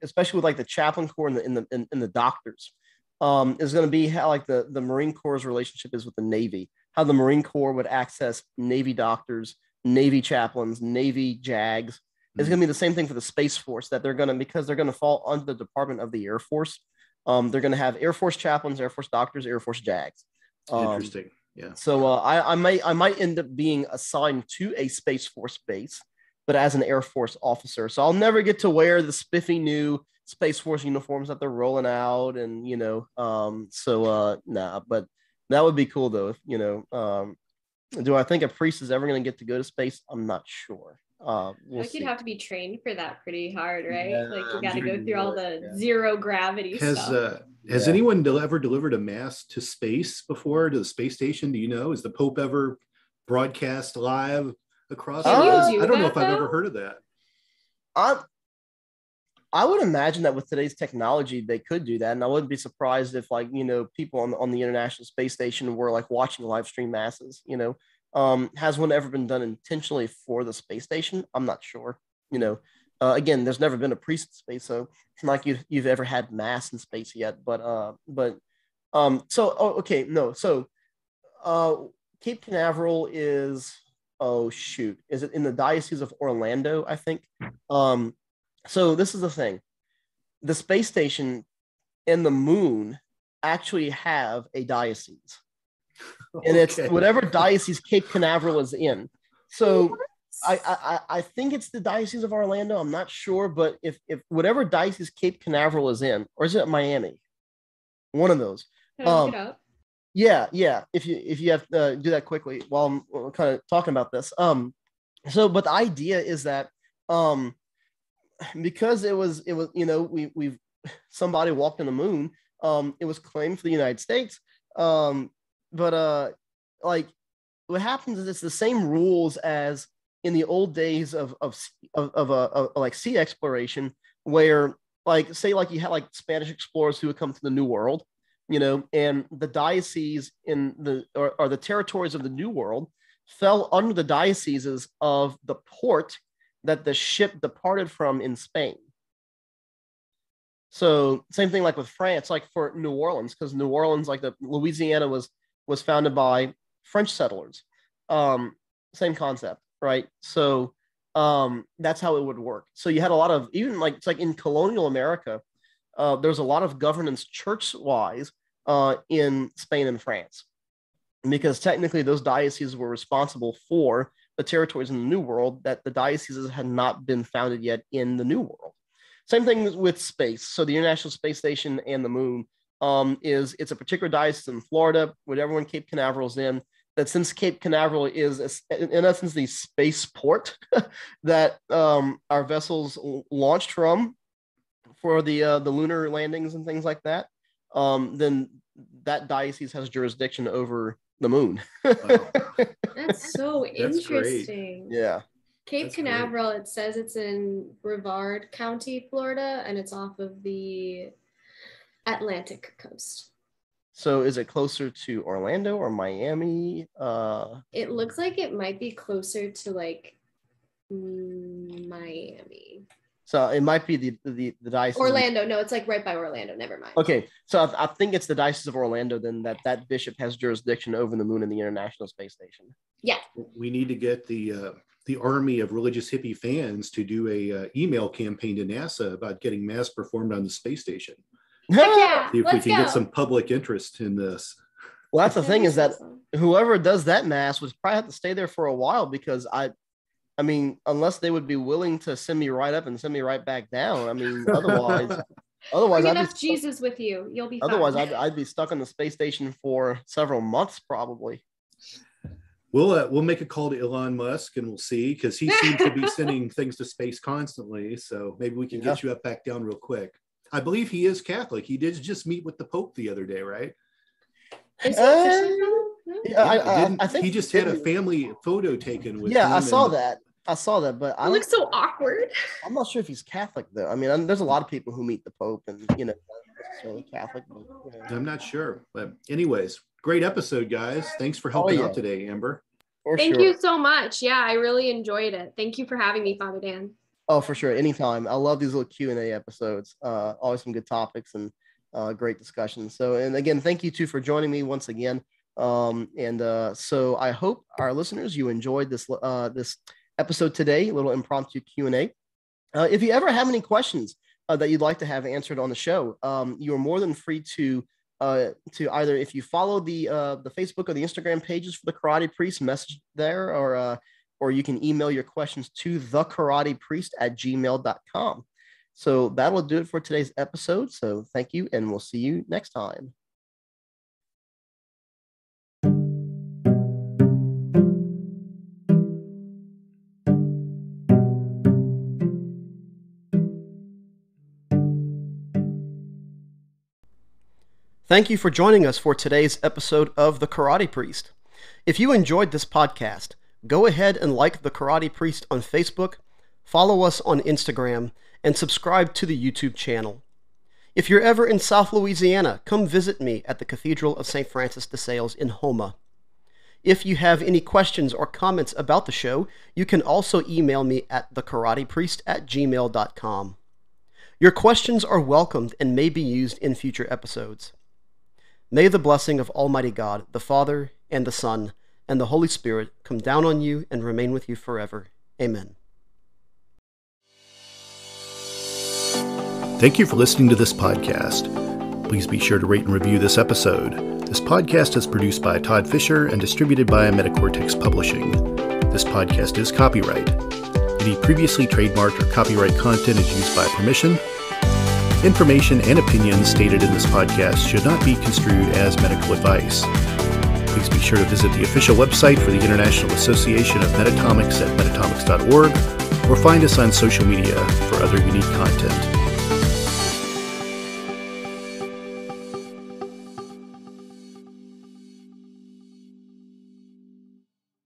especially with like the chaplain corps and the doctors, is going to be how like the Marine Corps' relationship is with the Navy. How the Marine Corps would access Navy doctors Navy chaplains, Navy JAGs. It's going to be the same thing for the Space Force, that because they're going to fall under the Department of the Air Force. They're going to have Air Force chaplains, Air Force doctors, Air Force JAGs. Interesting. Yeah. So I might end up being assigned to a Space Force base, but as an Air Force officer. So I'll never get to wear the spiffy new Space Force uniforms that they're rolling out, and but that would be cool though. Do I think a priest is ever going to get to go to space? I'm not sure. We'll you'd have to be trained for that pretty hard, right? Yeah, like you got to go through all the zero gravity stuff. Has anyone ever delivered a mass to space before, to the space station? Do you know? Has the Pope ever broadcast live across? I don't know if I've ever heard of that. I would imagine that with today's technology, they could do that, and I wouldn't be surprised if, people on the International Space Station were watching live stream masses. Has one ever been done intentionally for the space station? I'm not sure. Again, there's never been a priest in space, so it's not like you've ever had mass in space yet. Cape Canaveral is, is it in the Diocese of Orlando? I think. So this is the thing: the space station and the moon actually have a diocese. And it's whatever diocese Cape Canaveral is in. So I think it's the Diocese of Orlando. I'm not sure, but if whatever diocese Cape Canaveral is in, or is it Miami? One of those. Yeah. If you have to do that quickly while I'm kind of talking about this. But the idea is that because it was we've somebody walked on the moon. It was claimed for the United States. But what happens is it's the same rules as in the old days of sea exploration, where you had Spanish explorers who would come to the New World, and the dioceses in the territories of the New World fell under the dioceses of the port that the ship departed from in Spain. So same thing with France, for New Orleans, because New Orleans, the Louisiana was founded by French settlers. Same concept, right? So that's how it would work. So you had a lot of, even it's in colonial America, there's a lot of governance church-wise in Spain and France, because technically those dioceses were responsible for the territories in the New World that the dioceses had not been founded yet in the New World. Same thing with space. So the International Space Station and the moon, it's a particular diocese in Florida, whatever one Cape Canaveral is in, that since Cape Canaveral is in essence the spaceport that our vessels launched from for the lunar landings and things like that, then that diocese has jurisdiction over the moon. Wow. That's so interesting. Great. Yeah. Cape Canaveral, it says it's in Brevard County, Florida, and it's off of the Atlantic coast. So is it closer to Orlando or Miami? It looks like it might be closer to Miami. So it might be the diocese. Orlando. No, it's right by Orlando. Never mind. Okay. So I think it's the Diocese of Orlando then that bishop has jurisdiction over the moon and the International Space Station. Yeah. We need to get the army of religious hippie fans to do a email campaign to NASA about getting mass performed on the space station. Yeah, see if we can get some public interest in this. Well, that's the thing, is that whoever does that mass would probably have to stay there for a while, because I mean, unless they would be willing to send me right up and send me right back down. I mean, otherwise Bring enough Jesus with you. You'll be fine. Otherwise, I'd be stuck on the space station for several months probably. We'll make a call to Elon Musk and we'll see, because he seems to be sending things to space constantly. So maybe we can get you up back down real quick. I believe he is Catholic. He did just meet with the Pope the other day, right? I think he just had a family photo taken with him. I saw that, but it looks so awkward. I'm not sure if he's Catholic though. I mean, there's a lot of people who meet the Pope and necessarily Catholic. But, I'm not sure, but anyways, great episode, guys. Thanks for helping out today, Amber. Thank you so much. Yeah, I really enjoyed it. Thank you for having me, Father Dan. Oh, for sure. Anytime. I love these little Q&A episodes. Always some good topics and great discussions. So, and again, thank you too for joining me once again. So I hope our listeners, you enjoyed this episode today, a little impromptu Q&A. If you ever have any questions that you'd like to have answered on the show, you are more than free to either, if you follow the Facebook or the Instagram pages for the Karate Priest, message there, or you can email your questions to thekaratepriest@gmail.com. So that'll do it for today's episode. So thank you, and we'll see you next time. Thank you for joining us for today's episode of The Karate Priest. If you enjoyed this podcast, go ahead and like The Karate Priest on Facebook, follow us on Instagram, and subscribe to the YouTube channel. If you're ever in South Louisiana, come visit me at the Cathedral of St. Francis de Sales in Houma. If you have any questions or comments about the show, you can also email me at thekaratepriest@gmail.com. Your questions are welcomed and may be used in future episodes. May the blessing of Almighty God, the Father, and the Son, and the Holy Spirit come down on you and remain with you forever. Amen. Thank you for listening to this podcast. Please be sure to rate and review this episode. This podcast is produced by Todd Fischer and distributed by Metacortex Publishing. This podcast is copyright. Any previously trademarked or copyright content is used by permission. Information and opinions stated in this podcast should not be construed as medical advice. Please be sure to visit the official website for the International Association of Metatomics at metatomics.org, or find us on social media for other unique content.